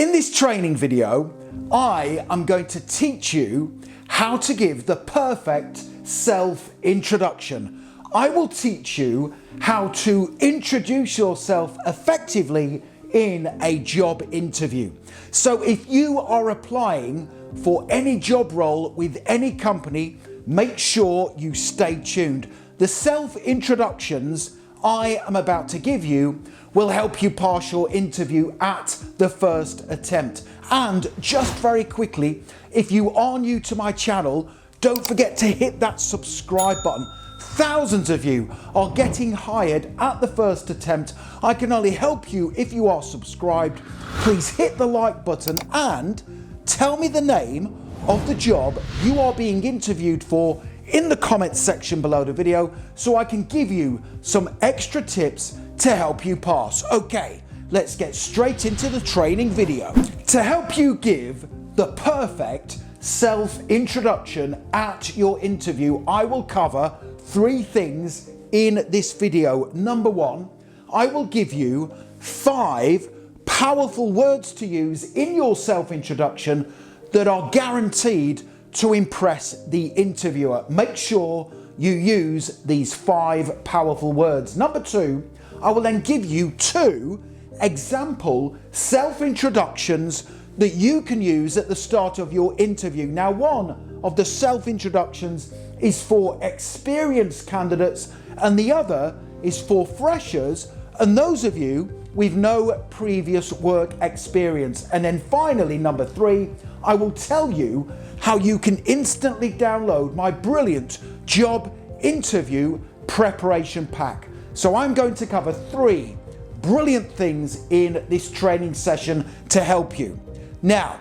In this training video, I am going to teach you how to give the perfect self-introduction. I will teach you how to introduce yourself effectively in a job interview. So if you are applying for any job role with any company, make sure you stay tuned. The self-introductions I am about to give you will help you pass your interview at the first attempt. And just very quickly, if you are new to my channel, don't forget to hit that subscribe button. Thousands of you are getting hired at the first attempt. I can only help you if you are subscribed. Please hit the like button and tell me the name of the job you are being interviewed for in the comments section below the video so I can give you some extra tips to help you pass. Okay, let's get straight into the training video. To help you give the perfect self-introduction at your interview, I will cover 3 things in this video. Number 1, I will give you 5 powerful words to use in your self-introduction that are guaranteed to impress the interviewer. Make sure you use these 5 powerful words. Number 2, I will then give you 2 example self-introductions that you can use at the start of your interview. Now, one of the self-introductions is for experienced candidates and the other is for freshers and those of you with no previous work experience. And then finally, number 3, I will tell you how you can instantly download my brilliant job interview preparation pack. So I'm going to cover 3 brilliant things in this training session to help you. Now,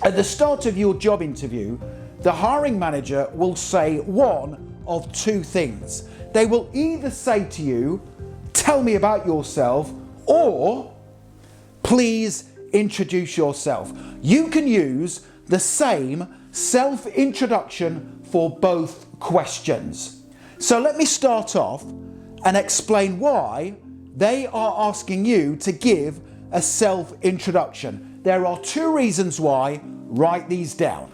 at the start of your job interview, the hiring manager will say one of 2 things. They will either say to you, "Tell me about yourself," or "Please introduce yourself." You can use the same self-introduction for both questions. So let me start off and explain why they are asking you to give a self-introduction. There are 2 reasons why. Write these down.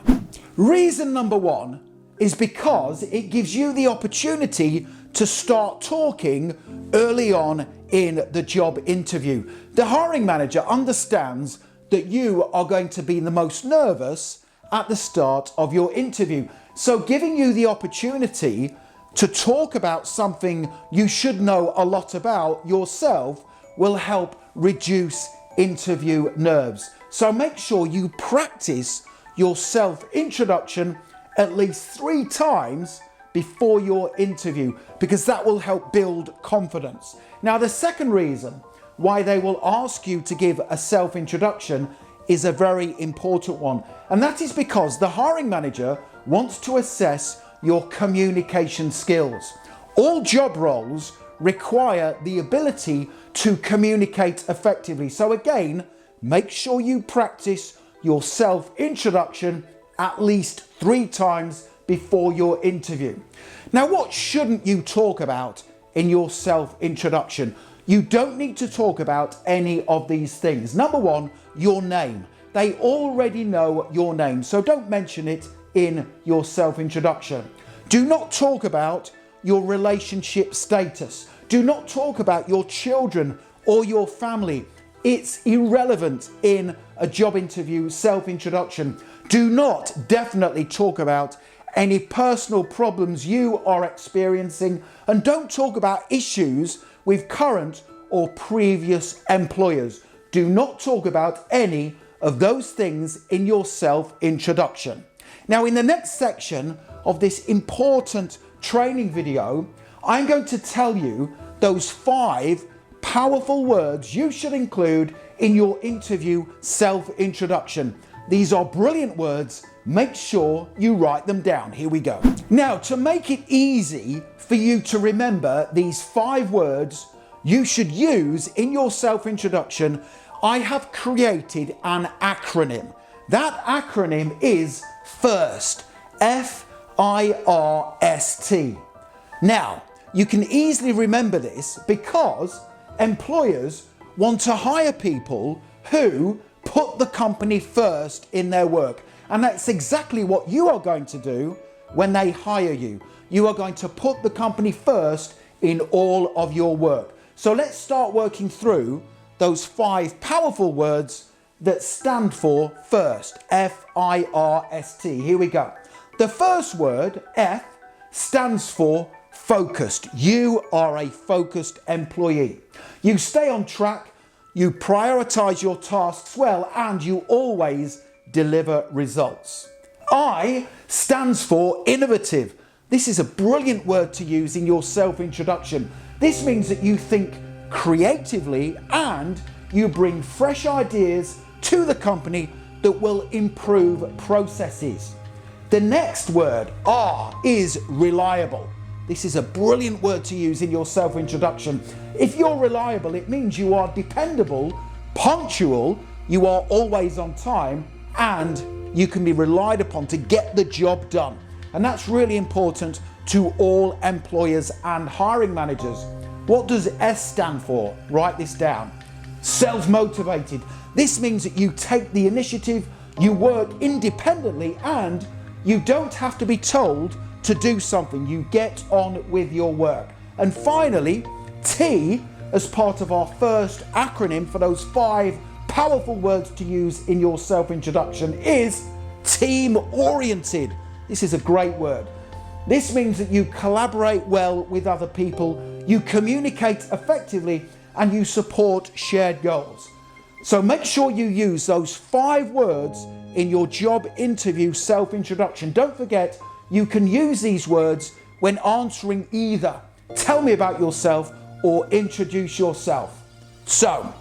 Reason number 1 is because it gives you the opportunity to start talking early on in the job interview. The hiring manager understands that you are going to be the most nervous at the start of your interview. So giving you the opportunity to talk about something you should know a lot about yourself will help reduce interview nerves. So make sure you practice your self-introduction at least 3 times before your interview because that will help build confidence. Now, the second reason why they will ask you to give a self-introduction is a very important one, and that is because the hiring manager wants to assess your communication skills. All job roles require the ability to communicate effectively. So again, make sure you practice your self-introduction at least 3 times before your interview. Now, what shouldn't you talk about in your self-introduction? You don't need to talk about any of these things. Number 1, your name. They already know your name, so don't mention it in your self-introduction. Do not talk about your relationship status. Do not talk about your children or your family. It's irrelevant in a job interview self-introduction. Do not definitely talk about any personal problems you are experiencing, and don't talk about issues with current or previous employers. Do not talk about any of those things in your self-introduction. Now, in the next section of this important training video, I'm going to tell you those 5 powerful words you should include in your interview self-introduction. These are brilliant words. Make sure you write them down. Here we go. Now, to make it easy for you to remember these 5 words you should use in your self-introduction, I have created an acronym. That acronym is FIRST. F-I-R-S-T. Now, you can easily remember this because employers want to hire people who put the company first in their work. And that's exactly what you are going to do when they hire you. You are going to put the company first in all of your work. So let's start working through those 5 powerful words that stand for FIRST. F-I-R-S-T. Here we go. The first word, F, stands for focused. You are a focused employee. You stay on track, you prioritize your tasks well, and you always deliver results. I stands for innovative. This is a brilliant word to use in your self-introduction. This means that you think creatively and you bring fresh ideas to the company that will improve processes. The next word, R, is reliable. This is a brilliant word to use in your self-introduction. If you're reliable, it means you are dependable, punctual, you are always on time, and you can be relied upon to get the job done. And that's really important to all employers and hiring managers. What does S stand for? Write this down. Self-motivated. This means that you take the initiative, you work independently, and you don't have to be told to do something. You get on with your work. And finally, T, as part of our first acronym for those 5 powerful words to use in your self-introduction, is team-oriented. This is a great word. This means that you collaborate well with other people, you communicate effectively, and you support shared goals. So make sure you use those 5 words in your job interview self-introduction. Don't forget, you can use these words when answering either tell me about yourself or introduce yourself. So,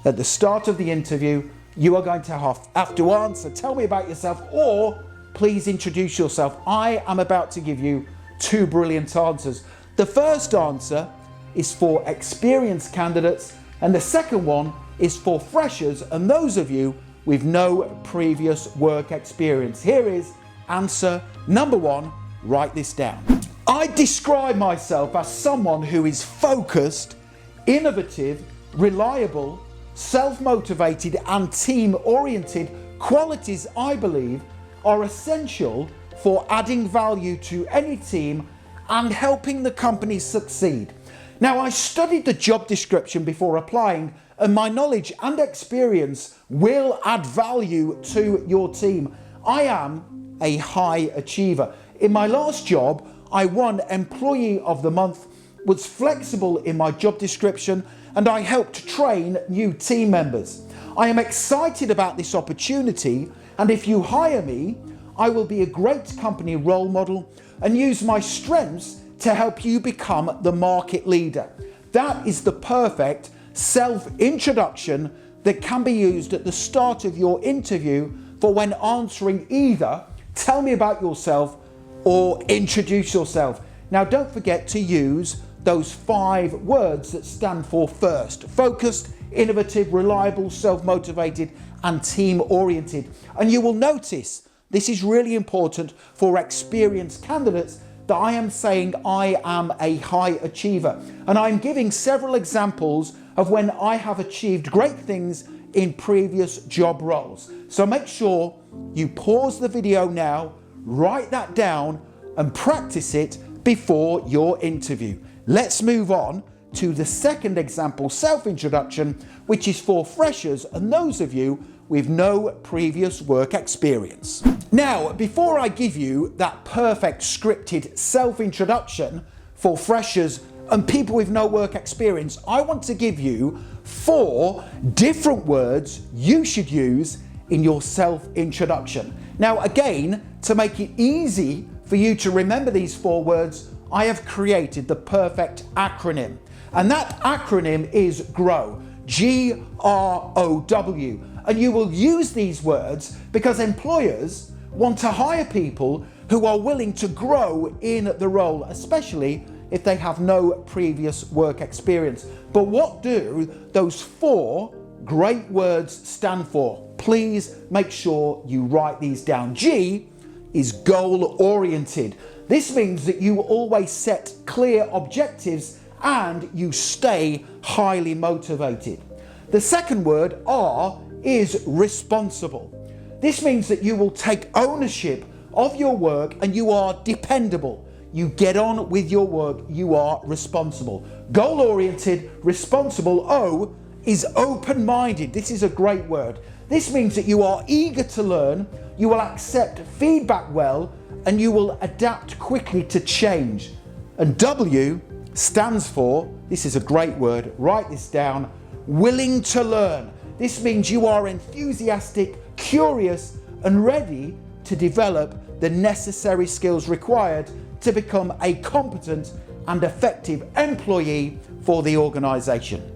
at the start of the interview, you are going to have to answer tell me about yourself or please introduce yourself. I am about to give you 2 brilliant answers. The first answer is for experienced candidates and the second one is for freshers and those of you with no previous work experience. Here is answer number 1. Write this down. I describe myself as someone who is focused, innovative, reliable, self-motivated and team-oriented, qualities I believe are essential for adding value to any team and helping the company succeed. Now, I studied the job description before applying, and my knowledge and experience will add value to your team. I am a high achiever. In my last job, I won Employee of the Month, was flexible in my job description, and I helped train new team members. I am excited about this opportunity, and if you hire me, I will be a great company role model and use my strengths to help you become the market leader. That is the perfect self-introduction that can be used at the start of your interview for when answering either tell me about yourself or introduce yourself. Now, don't forget to use those 5 words that stand for FIRST. Focused, innovative, reliable, self-motivated, and team-oriented. And you will notice this is really important for experienced candidates that I am saying I am a high achiever. And I'm giving several examples of when I have achieved great things in previous job roles. So make sure you pause the video now, write that down, and practice it before your interview. Let's move on to the second example self-introduction, which is for freshers and those of you with no previous work experience. Now, before I give you that perfect scripted self-introduction for freshers and people with no work experience, I want to give you 4 different words you should use in your self-introduction. Now, again, to make it easy for you to remember these 4 words, I have created the perfect acronym. And that acronym is GROW, G-R-O-W. And you will use these words because employers want to hire people who are willing to grow in the role, especially if they have no previous work experience. But what do those 4 great words stand for? Please make sure you write these down. G is goal-oriented. This means that you always set clear objectives and you stay highly motivated. The second word, R, is responsible. This means that you will take ownership of your work and you are dependable. You get on with your work, you are responsible. Goal-oriented, responsible. O is open-minded. This is a great word. This means that you are eager to learn, you will accept feedback well, and you will adapt quickly to change. And W stands for, this is a great word, write this down, willing to learn. This means you are enthusiastic, curious, and ready to develop the necessary skills required to become a competent and effective employee for the organization.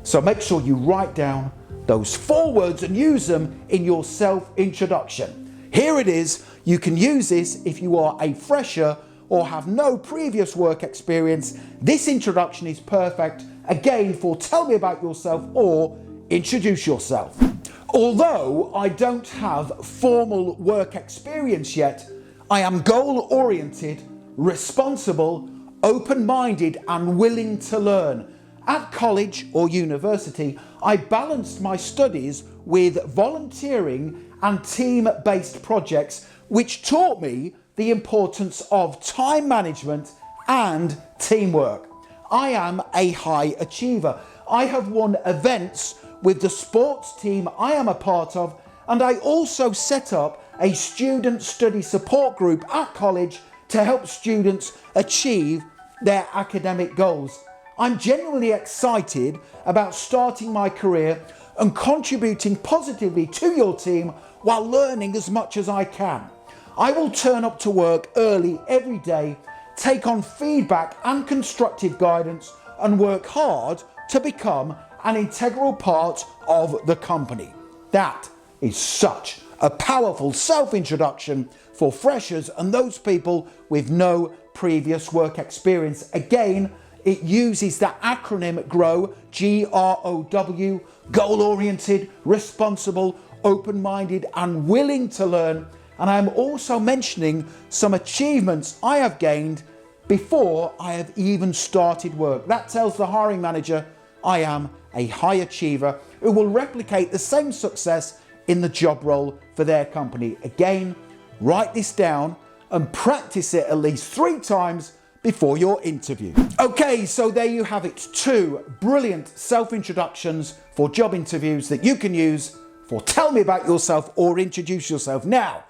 So make sure you write down those 4 words and use them in your self-introduction. Here it is. You can use this if you are a fresher or have no previous work experience. This introduction is perfect, again, for tell me about yourself or introduce yourself. Although I don't have formal work experience yet, I am goal-oriented, responsible, open-minded, and willing to learn. At college or university, I balanced my studies with volunteering and team-based projects, which taught me the importance of time management and teamwork. I am a high achiever. I have won events with the sports team I am a part of, and I also set up a student study support group at college to help students achieve their academic goals. I'm genuinely excited about starting my career and contributing positively to your team while learning as much as I can. I will turn up to work early every day, take on feedback and constructive guidance, and work hard to become an integral part of the company. That is such a powerful self-introduction for freshers and those people with no previous work experience. Again, it uses the acronym GROW, G-R-O-W, goal-oriented, responsible, open-minded, and willing to learn. And I'm also mentioning some achievements I have gained before I have even started work. That tells the hiring manager I am a high achiever who will replicate the same success in the job role for their company. Again, write this down and practice it at least 3 times before your interview. Okay, so there you have it. 2 brilliant self-introductions for job interviews that you can use for tell me about yourself or introduce yourself. Now,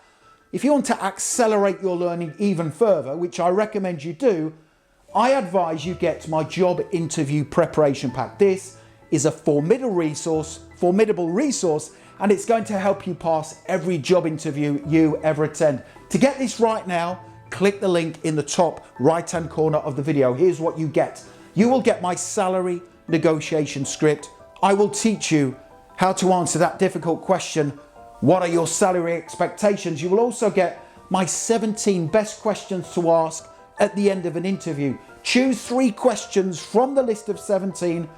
if you want to accelerate your learning even further, which I recommend you do, I advise you get my job interview preparation pack. This is a formidable resource, and it's going to help you pass every job interview you ever attend. To get this right now, click the link in the top right-hand corner of the video. Here's what you get. You will get my salary negotiation script. I will teach you how to answer that difficult question, what are your salary expectations? You will also get my 17 best questions to ask at the end of an interview. Choose 3 questions from the list of 17.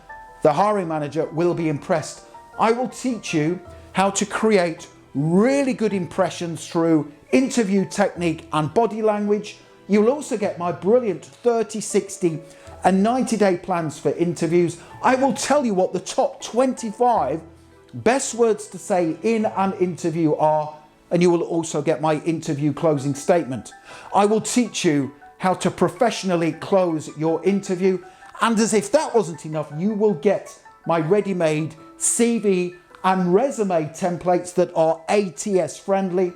The hiring manager will be impressed. I will teach you how to create really good impressions through interview technique and body language. You'll also get my brilliant 30, 60 and 90-day plans for interviews. I will tell you what the top 25 best words to say in an interview are, and you will also get my interview closing statement. I will teach you how to professionally close your interview, and as if that wasn't enough, you will get my ready-made CV and resume templates that are ATS friendly,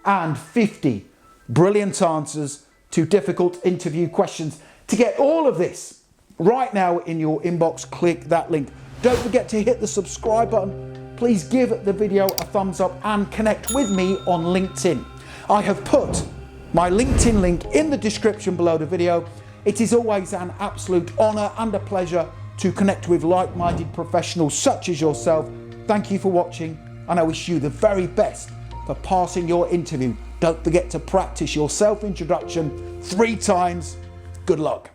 and 50 brilliant answers to difficult interview questions. To get all of this right now in your inbox, click that link. Don't forget to hit the subscribe button. Please give the video a thumbs up and connect with me on LinkedIn. I have put my LinkedIn link in the description below the video. It is always an absolute honor and a pleasure to connect with like-minded professionals such as yourself. Thank you for watching, and I wish you the very best for passing your interview. Don't forget to practice your self-introduction 3 times. Good luck.